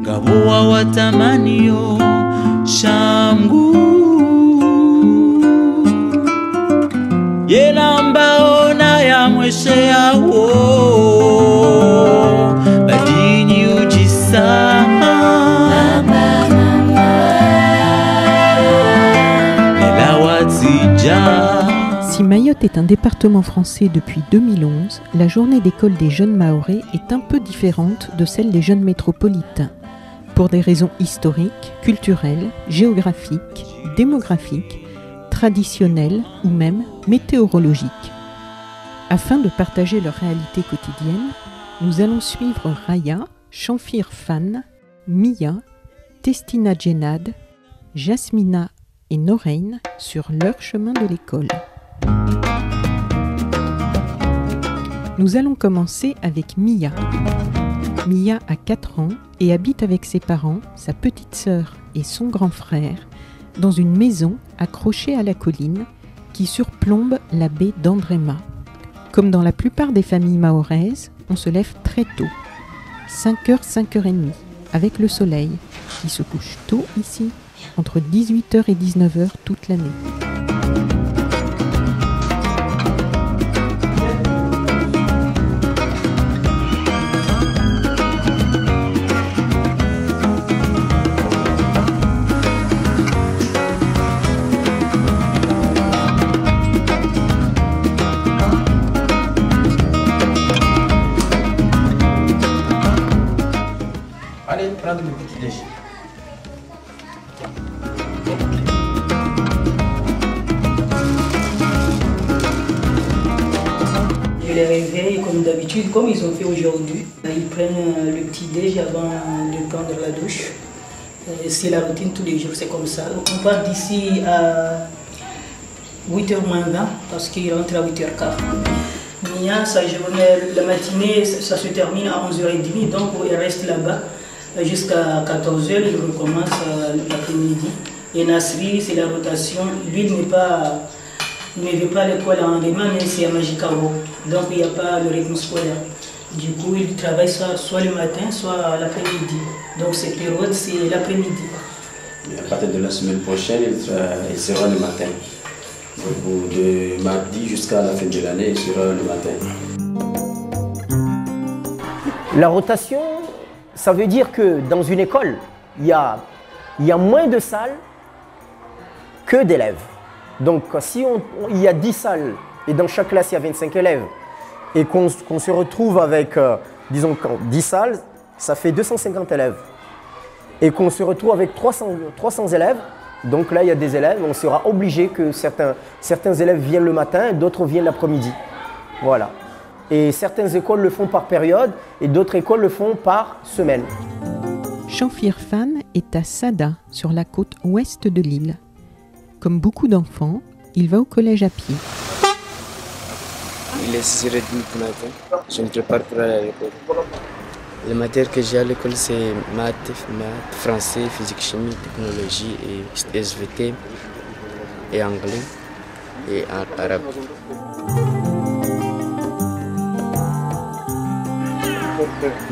Gaboa watamanio shangu Yenamba ona ya mweshea wo Badini ujisa Si Mayotte est un département français depuis 2011, la journée d'école des jeunes Mahorais est un peu différente de celle des jeunes métropolitains, pour des raisons historiques, culturelles, géographiques, démographiques, traditionnelles ou même météorologiques. Afin de partager leur réalité quotidienne, nous allons suivre Raya, Shamfir Fan, Mia, Testina Djenad, Jasmina et Noraine sur leur chemin de l'école. Nous allons commencer avec Mia. Mia a 4 ans et habite avec ses parents, sa petite sœur et son grand frère dans une maison accrochée à la colline qui surplombe la baie d'Andréma. Comme dans la plupart des familles mahoraises, on se lève très tôt, 5h, 5h30, avec le soleil qui se couche tôt ici, entre 18h et 19h toute l'année. Allez, prendre le petit déj. Je les réveille comme d'habitude, comme ils ont fait aujourd'hui. Ils prennent le petit déj avant de prendre la douche. C'est la routine tous les jours, c'est comme ça. On part d'ici à 8h moins 20 parce qu'il rentre à 8h15. Mia, sa journée, la matinée, ça se termine à 11h30, donc il reste là-bas jusqu'à 14h, il recommence l'après-midi. Et Nasri, c'est la rotation. Lui, il ne veut pas l'école à Andréma, mais c'est à Majikawa. Donc il n'y a pas le rythme scolaire. Du coup, il travaille soit le matin, soit l'après-midi. Donc cette période, c'est l'après-midi. À partir de la semaine prochaine, il sera le matin. Donc, de mardi jusqu'à la fin de l'année, il sera le matin. La rotation, ça veut dire que dans une école, il y a moins de salles que d'élèves. Donc si il y a 10 salles et dans chaque classe il y a 25 élèves et qu'on se retrouve avec, disons, 10 salles, ça fait 250 élèves. Et qu'on se retrouve avec 300 élèves, donc là il y a des élèves, on sera obligé que certains élèves viennent le matin, d'autres viennent l'après-midi. Voilà. Et certaines écoles le font par période et d'autres écoles le font par semaine. Shamfir Fan est à Sada, sur la côte ouest de l'île. Comme beaucoup d'enfants, il va au collège à pied. Il est 6h30 du matin. Je me prépare pour aller à l'école. Les matières que j'ai à l'école, c'est maths, français, physique, chimie, technologie et SVT et anglais et arabe.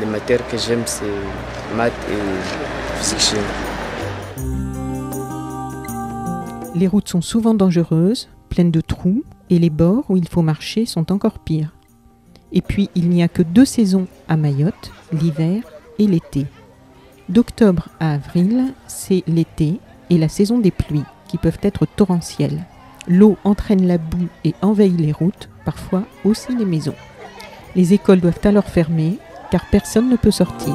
Les matières que j'aime, c'est maths et physique, chimie. Les routes sont souvent dangereuses, pleines de trous, et les bords où il faut marcher sont encore pires. Et puis, il n'y a que 2 saisons à Mayotte, l'hiver et l'été. D'octobre à avril, c'est l'été et la saison des pluies, qui peuvent être torrentielles. L'eau entraîne la boue et envahit les routes, parfois aussi les maisons. Les écoles doivent alors fermer, car personne ne peut sortir.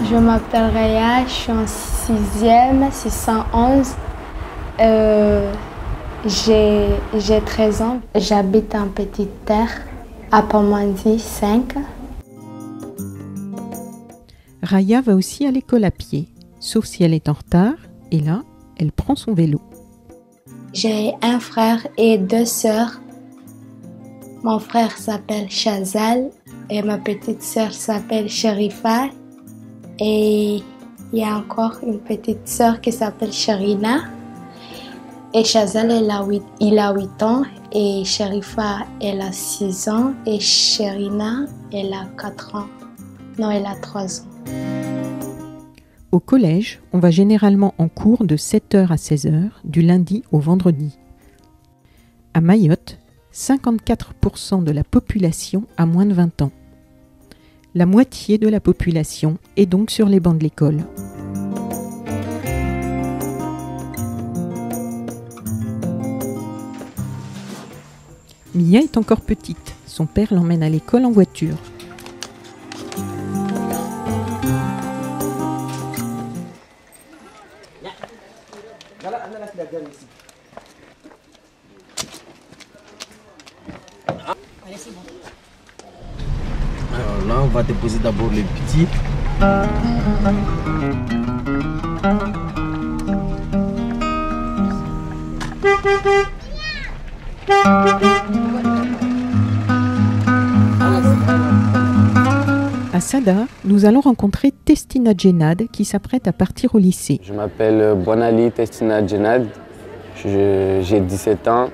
Je m'appelle Raya, je suis en 6e, 611. J'ai 13 ans. J'habite en Petite Terre, à Pamandzi 5. Raya va aussi à l'école à pied, sauf si elle est en retard, et là, elle prend son vélo. J'ai un frère et 2 sœurs. Mon frère s'appelle Chazal et ma petite sœur s'appelle Sherifa. Et il y a encore une petite sœur qui s'appelle Sharina. Et Chazal, il a 8 ans. Et Sherifa, elle a 6 ans. Et Sherina, elle a 4 ans. Non, elle a 3 ans. Au collège, on va généralement en cours de 7h à 16h, du lundi au vendredi. À Mayotte, 54% de la population a moins de 20 ans. La moitié de la population est donc sur les bancs de l'école. Mia est encore petite. Son père l'emmène à l'école en voiture. Alors là, on va déposer d'abord les petits. À Sada, nous allons rencontrer Testina Djenad qui s'apprête à partir au lycée. Je m'appelle Bonali Testina Djenad, j'ai 17 ans,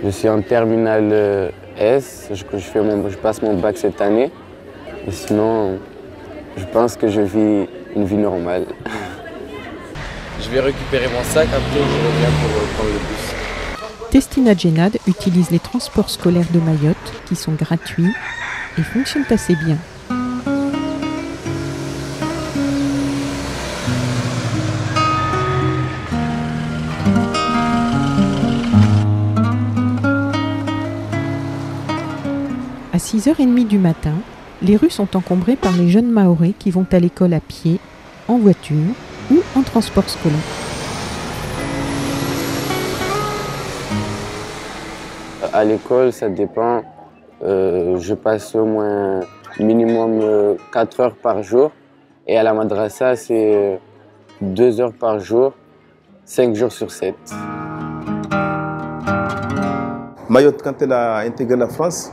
je suis en terminale S, je passe mon bac cette année. Et sinon, je pense que je vis une vie normale. Je vais récupérer mon sac, après je reviens pour prendre le bus. Testina Djenad utilise les transports scolaires de Mayotte qui sont gratuits et fonctionnent assez bien. À 6h30 du matin, les rues sont encombrées par les jeunes Mahorais qui vont à l'école à pied, en voiture ou en transport scolaire. À l'école, ça dépend. Je passe au moins minimum 4 heures par jour. Et à la madrasa, c'est 2 heures par jour, 5 jours sur 7. Mayotte, quand elle a intégré la France,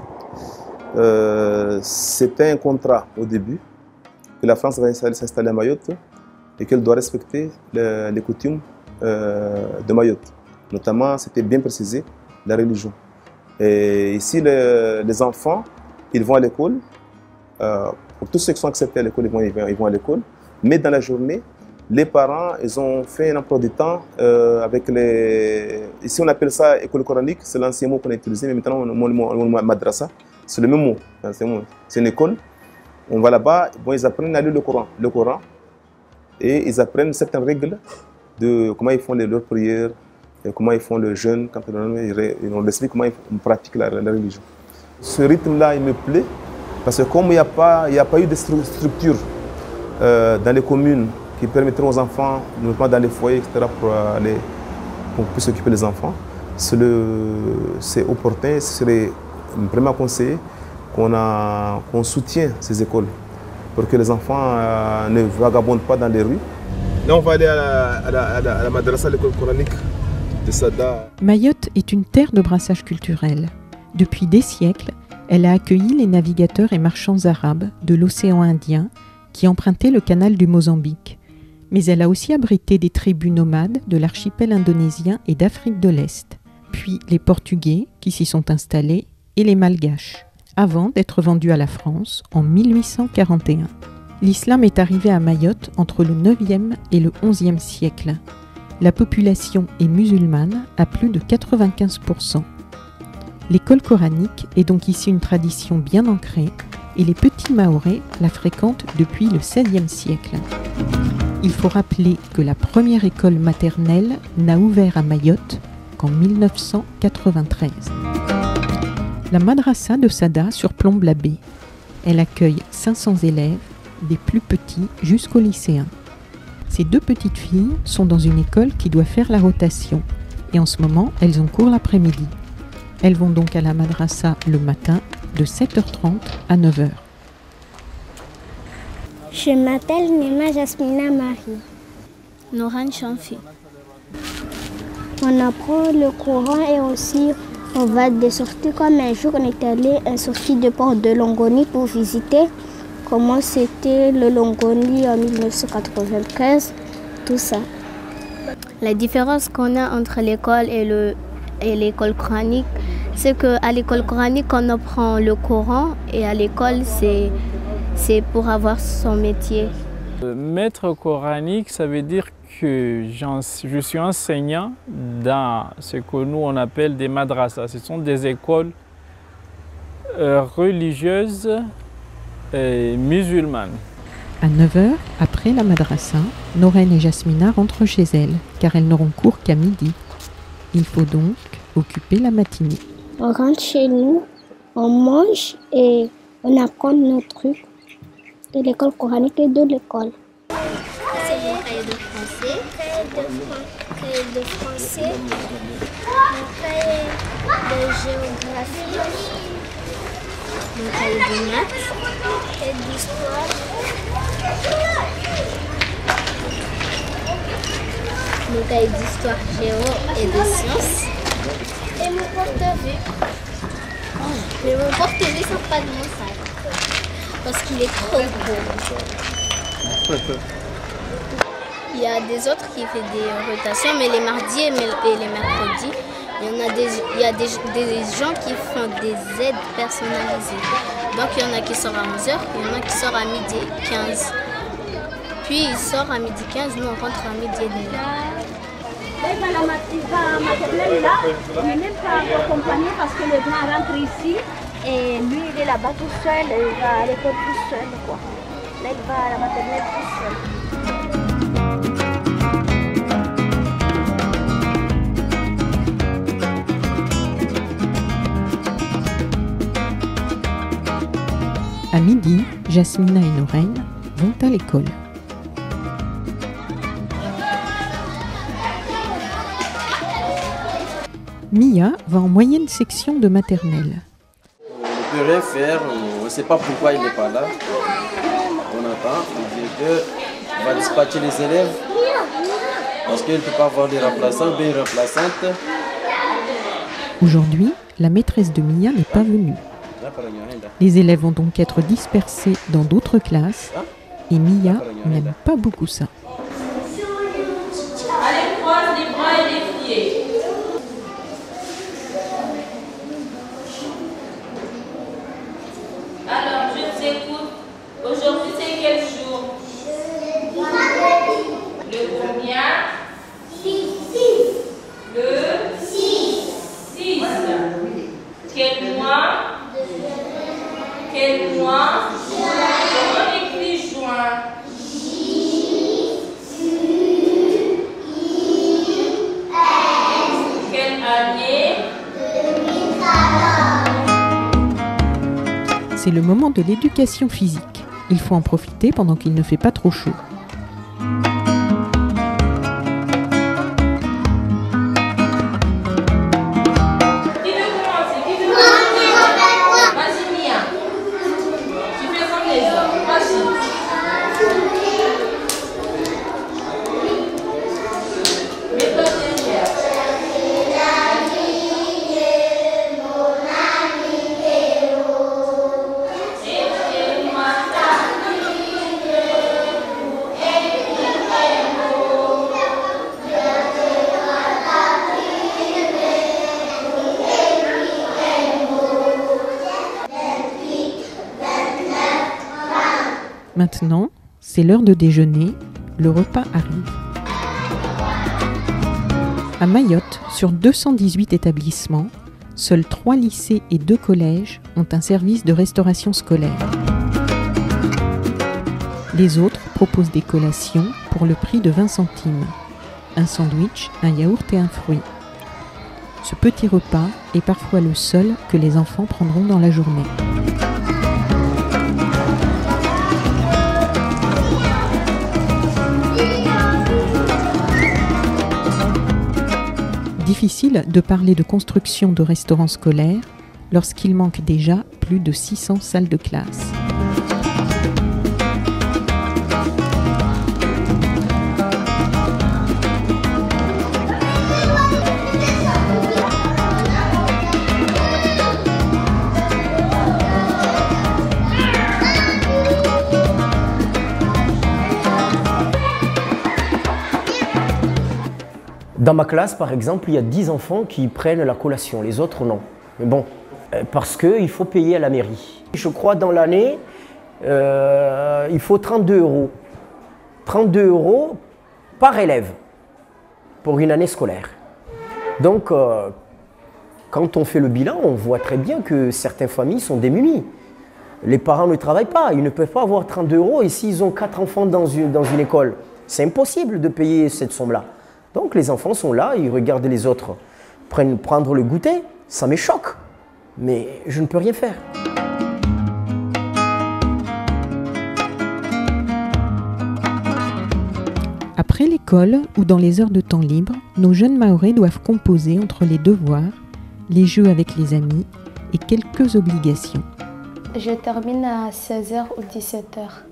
c'était un contrat au début, que la France va s'installer à Mayotte et qu'elle doit respecter les coutumes de Mayotte. Notamment, c'était bien précisé, la religion. Et ici, les enfants, ils vont à l'école. Pour tous ceux qui sont acceptés à l'école, ils vont à l'école. Mais dans la journée, les parents, ils ont fait un emploi du temps avec les... Ici, on appelle ça école coranique, c'est l'ancien mot qu'on a utilisé, mais maintenant, on madrasa. C'est le même mot. C'est une école. On va là-bas, bon, ils apprennent à lire le Coran. Et ils apprennent certaines règles de comment ils font leurs prières, comment ils font le jeûne, quand on leur explique comment ils pratiquent la religion. Ce rythme-là, il me plaît, parce que comme il n'y a pas eu de structure dans les communes qui permettraient aux enfants, notamment dans les foyers, etc., pour plus s'occuper des enfants, c'est opportun, ce serait vraiment conseillé qu'on soutienne ces écoles pour que les enfants ne vagabondent pas dans les rues. Là, on va aller à la madrasa, l'école coranique de Sada. Mayotte est une terre de brassage culturel. Depuis des siècles, elle a accueilli les navigateurs et marchands arabes de l'océan Indien qui empruntaient le canal du Mozambique. Mais elle a aussi abrité des tribus nomades de l'archipel indonésien et d'Afrique de l'Est, puis les Portugais qui s'y sont installés et les Malgaches, avant d'être vendus à la France en 1841. L'islam est arrivé à Mayotte entre le 9e et le 11e siècle. La population est musulmane à plus de 95%. L'école coranique est donc ici une tradition bien ancrée et les petits Mahorais la fréquentent depuis le XVIe siècle. Il faut rappeler que la première école maternelle n'a ouvert à Mayotte qu'en 1993. La madrasa de Sada surplombe la baie. Elle accueille 500 élèves, des plus petits jusqu'aux lycéens. Ces deux petites filles sont dans une école qui doit faire la rotation et en ce moment, elles ont cours l'après-midi. Elles vont donc à la madrasa le matin de 7h30 à 9h. Je m'appelle Nima Jasmina Marie. Noran Chanfi. On apprend le Coran et aussi on va des sorties comme un jour on est allé à une sortie de port de Longoni pour visiter comment c'était le Longoni en 1995, tout ça. La différence qu'on a entre l'école et l'école coranique, c'est qu'à l'école coranique, on apprend le Coran et à l'école, c'est pour avoir son métier. Maître coranique, ça veut dire que je suis enseignant dans ce que nous on appelle des madrasas. Ce sont des écoles religieuses et musulmanes. À 9h, après la madrasa, Noren et Jasmina rentrent chez elles, car elles n'auront cours qu'à midi. Il faut donc occuper la matinée. On rentre chez nous, on mange et on apprend nos trucs de l'école coranique et de l'école. C'est mon cahier de français. Cahier de français. Mon cahier de géographie. Mon cahier de maths. Cahier d'histoire. Mon cahier d'histoire, géo et de sciences. Et mon porte-vue. Mais mon porte-vue sort pas de mon sac. Parce qu'il est trop gros. Il y a des autres qui font des rotations, mais les mardis et les mercredis, il y a des gens qui font des aides personnalisées. Donc il y en a qui sortent à 11h, il y en a qui sortent à midi 15. Puis ils sortent à midi 15, nous on rentre à midi et demi. La maternelle là, il n'est même pas accompagné parce que le grand rentre ici et lui il est là-bas tout seul, il va à l'école tout seul quoi. Là il va à la maternelle tout seul. À midi, Jasmina et Noren vont à l'école. Mia va en moyenne section de maternelle. On ne peut rien faire, on ne sait pas pourquoi il n'est pas là. On attend, le directeur va dispatcher les élèves parce qu'il ne peut pas avoir des remplaçants, bien remplaçantes. Aujourd'hui, la maîtresse de Mia n'est pas venue. Les élèves vont donc être dispersés dans d'autres classes et Mia n'aime pas beaucoup ça. Allez, croise les bras et les pieds. Alors, je t'écoute. Aujourd'hui, c'est quel jour? Le combien? 6. Le 6. Quel mois? Quel mois? Comment on écrit juin? Quelle année? C'est le moment de l'éducation physique. Il faut en profiter pendant qu'il ne fait pas trop chaud. Maintenant, c'est l'heure de déjeuner, le repas arrive. À Mayotte, sur 218 établissements, seuls 3 lycées et 2 collèges ont un service de restauration scolaire. Les autres proposent des collations pour le prix de 20 centimes. Un sandwich, un yaourt et un fruit. Ce petit repas est parfois le seul que les enfants prendront dans la journée. Difficile de parler de construction de restaurants scolaires lorsqu'il manque déjà plus de 600 salles de classe. Dans ma classe, par exemple, il y a 10 enfants qui prennent la collation, les autres non. Mais bon, parce qu'il faut payer à la mairie. Je crois dans l'année, il faut 32 €. 32 € par élève pour une année scolaire. Donc, quand on fait le bilan, on voit très bien que certaines familles sont démunies. Les parents ne travaillent pas, ils ne peuvent pas avoir 32 € et s'ils ont 4 enfants dans une école, c'est impossible de payer cette somme-là. Donc les enfants sont là, ils regardent les autres prendre le goûter, ça me choque, mais je ne peux rien faire. Après l'école ou dans les heures de temps libre, nos jeunes Mahorais doivent composer entre les devoirs, les jeux avec les amis et quelques obligations. Je termine à 16h ou 17h.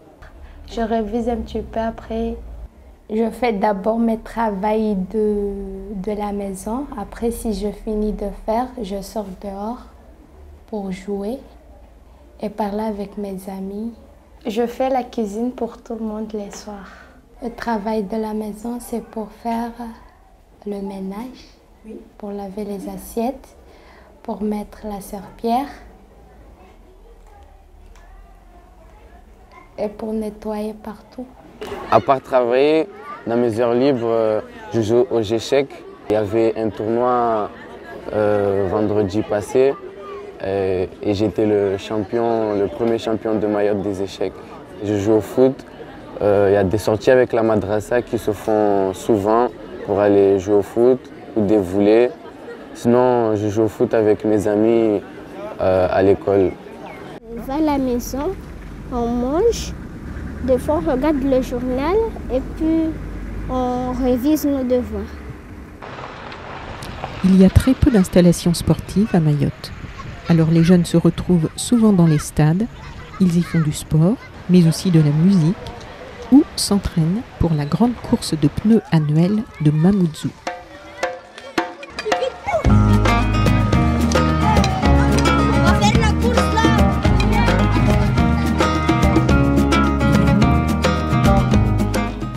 Je révise un petit peu après. Je fais d'abord mes travaux de la maison. Après, si je finis de faire, je sors dehors pour jouer et parler avec mes amis. Je fais la cuisine pour tout le monde les soirs. Le travail de la maison, c'est pour faire le ménage, pour laver les assiettes, pour mettre la serpillière et pour nettoyer partout. À part travailler, dans mes heures libres, je joue aux échecs. Il y avait un tournoi vendredi passé et j'étais le premier champion de Mayotte des échecs. Je joue au foot. Il y a des sorties avec la madrasa qui se font souvent pour aller jouer au foot ou des volées. Sinon, je joue au foot avec mes amis à l'école. On va à la maison, on mange, des fois on regarde le journal et puis on révise nos devoirs. Il y a très peu d'installations sportives à Mayotte. Alors les jeunes se retrouvent souvent dans les stades, ils y font du sport, mais aussi de la musique, ou s'entraînent pour la grande course de pneus annuelle de Mamoudzou.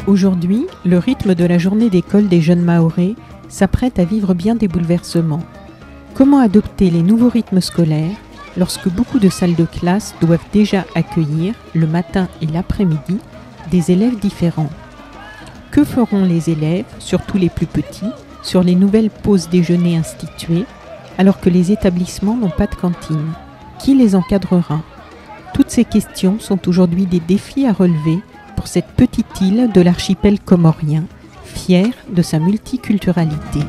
Aujourd'hui, le rythme de la journée d'école des jeunes Mahorais s'apprête à vivre bien des bouleversements. Comment adopter les nouveaux rythmes scolaires lorsque beaucoup de salles de classe doivent déjà accueillir, le matin et l'après-midi, des élèves différents? Que feront les élèves, surtout les plus petits, sur les nouvelles pauses déjeuner instituées, alors que les établissements n'ont pas de cantine? Qui les encadrera? Toutes ces questions sont aujourd'hui des défis à relever pour cette petite île de l'archipel comorien, fière de sa multiculturalité.